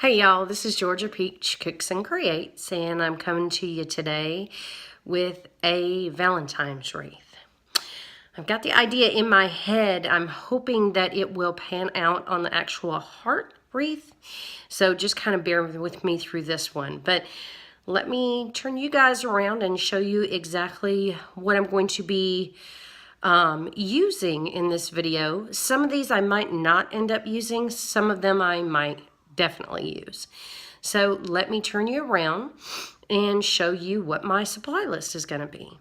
Hey y'all, this is Georgia Peach Cooks and Creates, and I'm coming to you today with a Valentine's wreath. I've got the idea in my head. I'm hoping that it will pan out on the actual heart wreath, so just kind of bear with me through this one. But let me turn you guys around and show you exactly what I'm going to be using in this video. Some of these I might not end up using, some of them I might definitely use. So let me turn you around and show you what my supply list is going to be.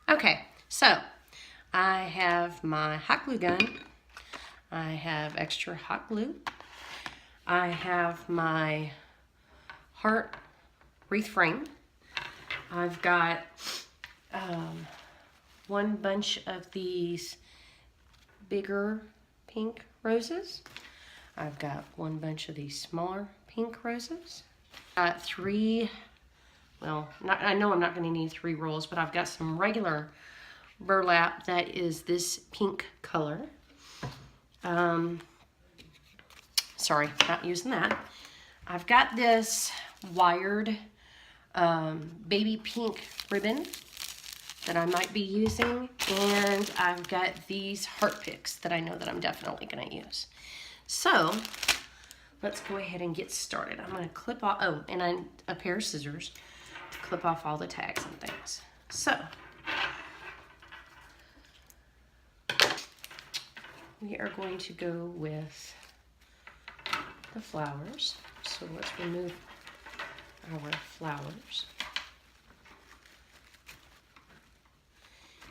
Okay, so I have my hot glue gun. I have extra hot glue. I have my heart wreath frame. I've got one bunch of these bigger pink roses. I've got one bunch of these smaller pink roses. Got three, well, I know I'm not going to need 3 rolls, but I've got some regular burlap that is this pink color. Sorry, not using that. I've got this wired baby pink ribbon that I might be using, and I've got these heart picks that I know that I'm definitely going to use. So let's go ahead and get started. I'm going to clip off, oh, and a pair of scissors to clip off all the tags and things. So we are going to go with the flowers. So let's remove our flowers.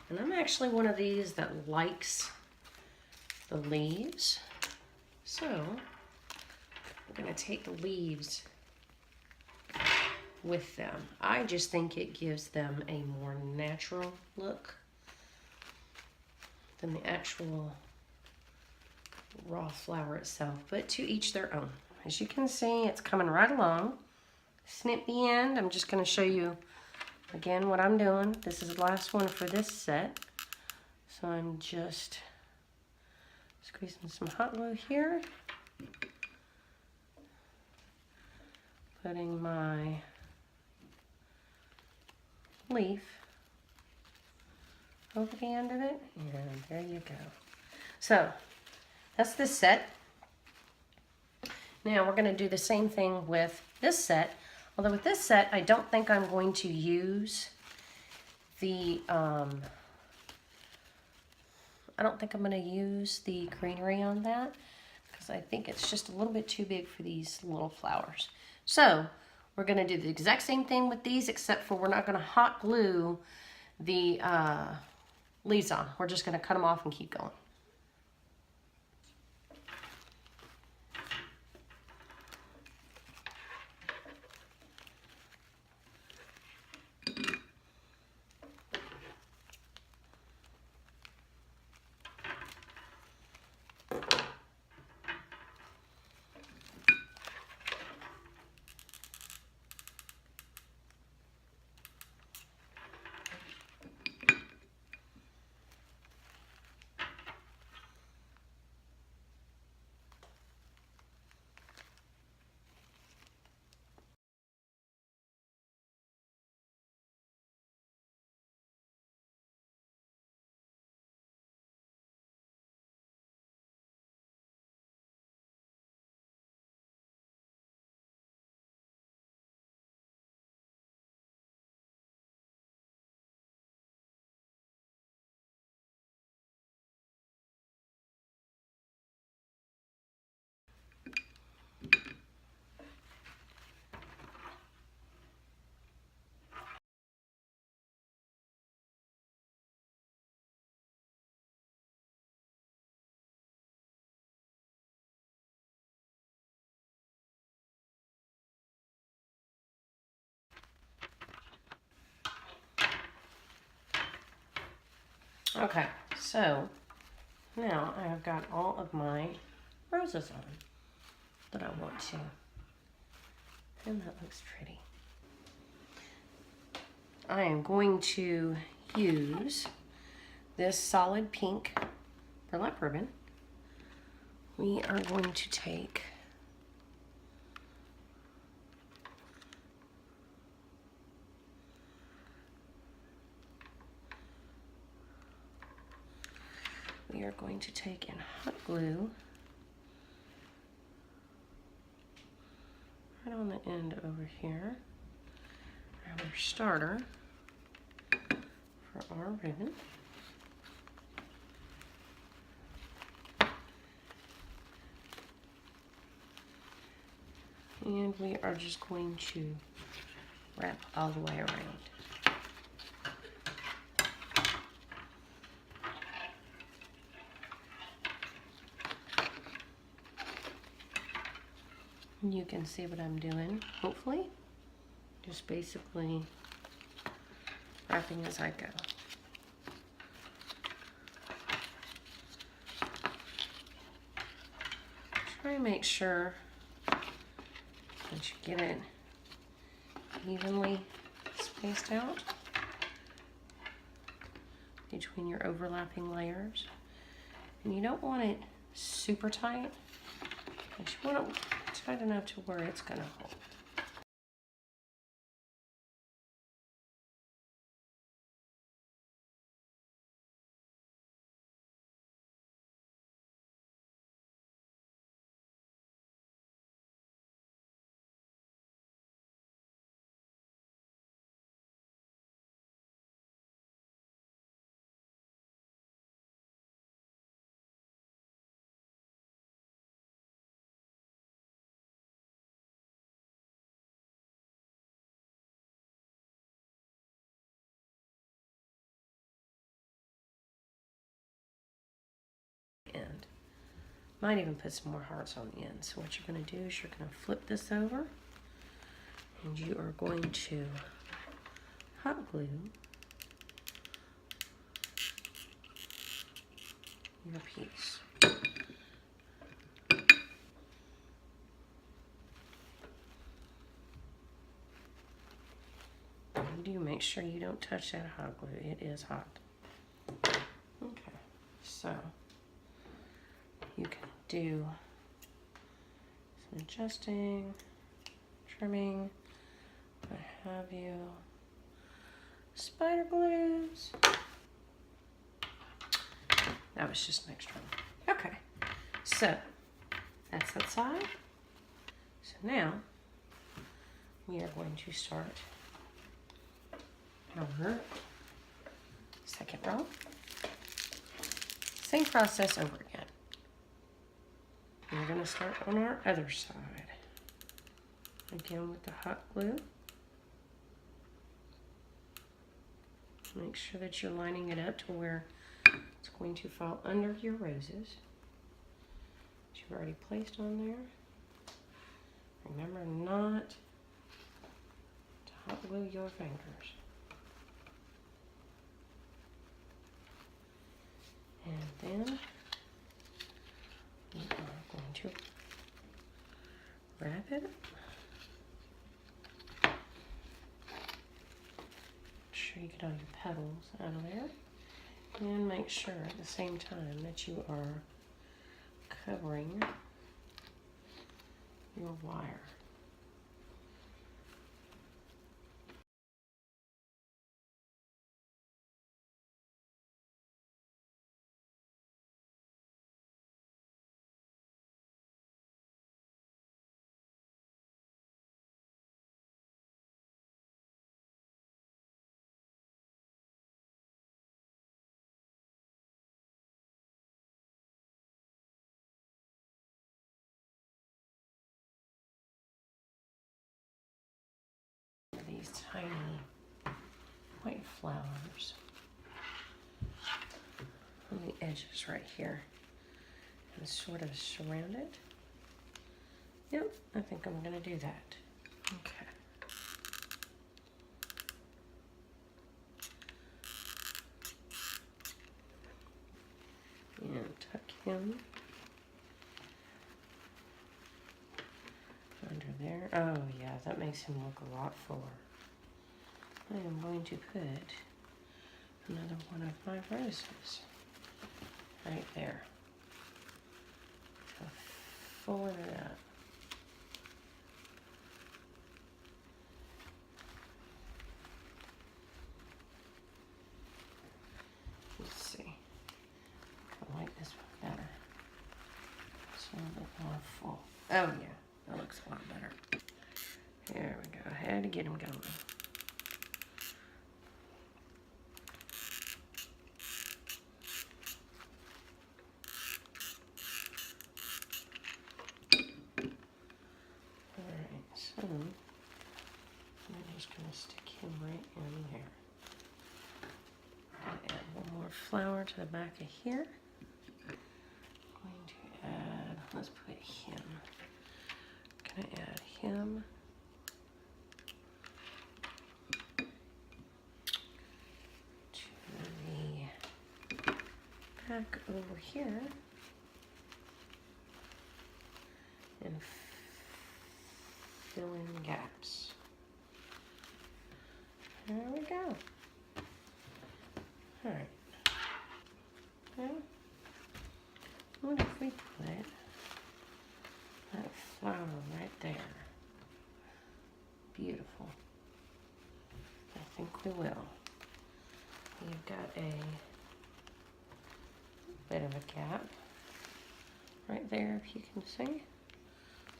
And I'm actually one of these that likes the leaves. So I'm going to take the leaves with them. I just think it gives them a more natural look than the actual raw flower itself, but to each their own. As you can see, it's coming right along. Snip the end. I'm just going to show you again what I'm doing. This is the last one for this set. So I'm just squeezing some hot glue here. Putting my leaf over the end of it, and there you go. So that's this set. Now we're going to do the same thing with this set, although with this set I don't think I'm going to use the I don't think I'm going to use the greenery on that because I think it's just a little bit too big for these little flowers. So we're going to do the exact same thing with these, except for we're not going to hot glue the leaves on. We're just going to cut them off and keep going. Okay, so now I have got all of my roses on that I want to, and that looks pretty. I am going to use this solid pink burlap ribbon. We are going to take we are going to take and hot glue right on the end over here, our starter for our ribbon. And we are just going to wrap all the way around. You can see what I'm doing, hopefully. Just basically wrapping as I go. Try and make sure that you get it evenly spaced out between your overlapping layers. And you don't want it super tight, but you want it tight enough to where it's going to hold. End. Might even put some more hearts on the end. So what you're going to do is you're going to flip this over and you are going to hot glue your piece. And do make sure you don't touch that hot glue. It is hot. Okay, so you can do some adjusting, trimming, what have you. Spider glues. That was just an extra one. Okay, so that's that side. So now we are going to start our second row. Same process over again. We're going to start on our other side. Again with the hot glue. Make sure that you're lining it up to where it's going to fall under your roses that you've already placed on there. Remember not to hot glue your fingers. And then we are going to wrap it. Make sure you get all your petals out of there. And make sure at the same time that you are covering your wire. These tiny white flowers on the edges right here and sort of surround it. Yep, I think I'm going to do that. Okay. And tuck him under there. Oh yeah, that makes him look a lot fuller. I am going to put another one of my roses right there. So fuller it up. Let's see. I like Oh yeah, that looks a lot better. There we go. I had to get them going. Alright, so I'm just going to stick him right in there. Add one more flower to the back of here. Going to add, let's put him. Going to add him. To the back over here. And fill in gaps. There we go. Alright. Well, what if we put that flower right there? Beautiful. I think we will. You've got a bit of a gap right there, if you can see.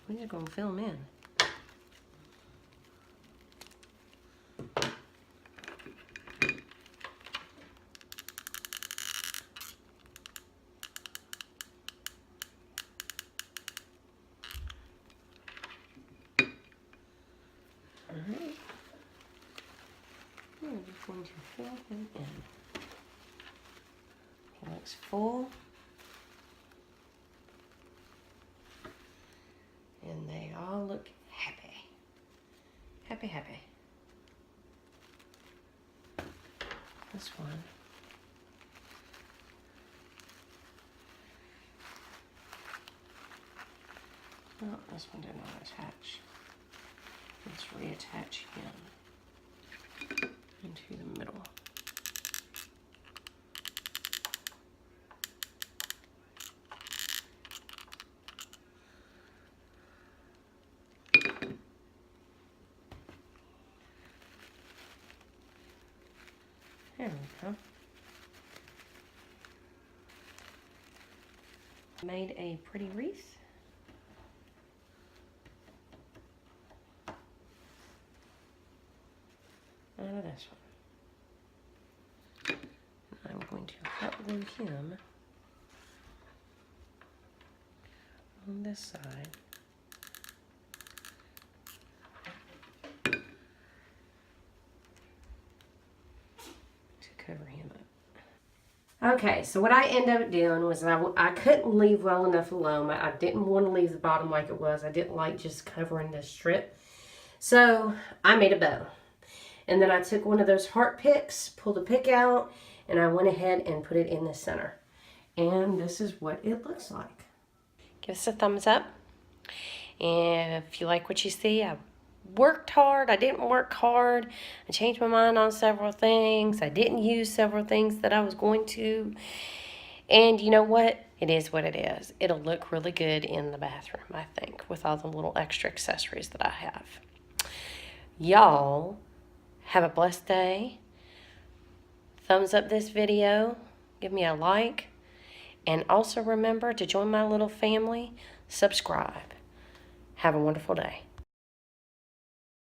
We're just going to fill them in. Alright. We're just going to fill him in. He looks full. And they all look happy. Happy, happy. This one. Oh, this one did not attach. Let's reattach him into the middle. There we go. Made a pretty wreath. Out of this one. I'm going to hot glue him on this side. Cover him up. Okay, so what I ended up doing was I couldn't leave well enough alone. I didn't want to leave the bottom like it was. I didn't like just covering this strip. So I made a bow. And then I took one of those heart picks, pulled the pick out, and I went ahead and put it in the center. And this is what it looks like. Give us a thumbs up. And if you like what you see, I worked hard. I didn't work hard. I changed my mind on several things. I didn't use several things that I was going to. And you know what? It is what it is. It'll look really good in the bathroom, I think, with all the little extra accessories that I have. Y'all have a blessed day. Thumbs up this video. Give me a like. And also remember to join my little family. Subscribe. Have a wonderful day.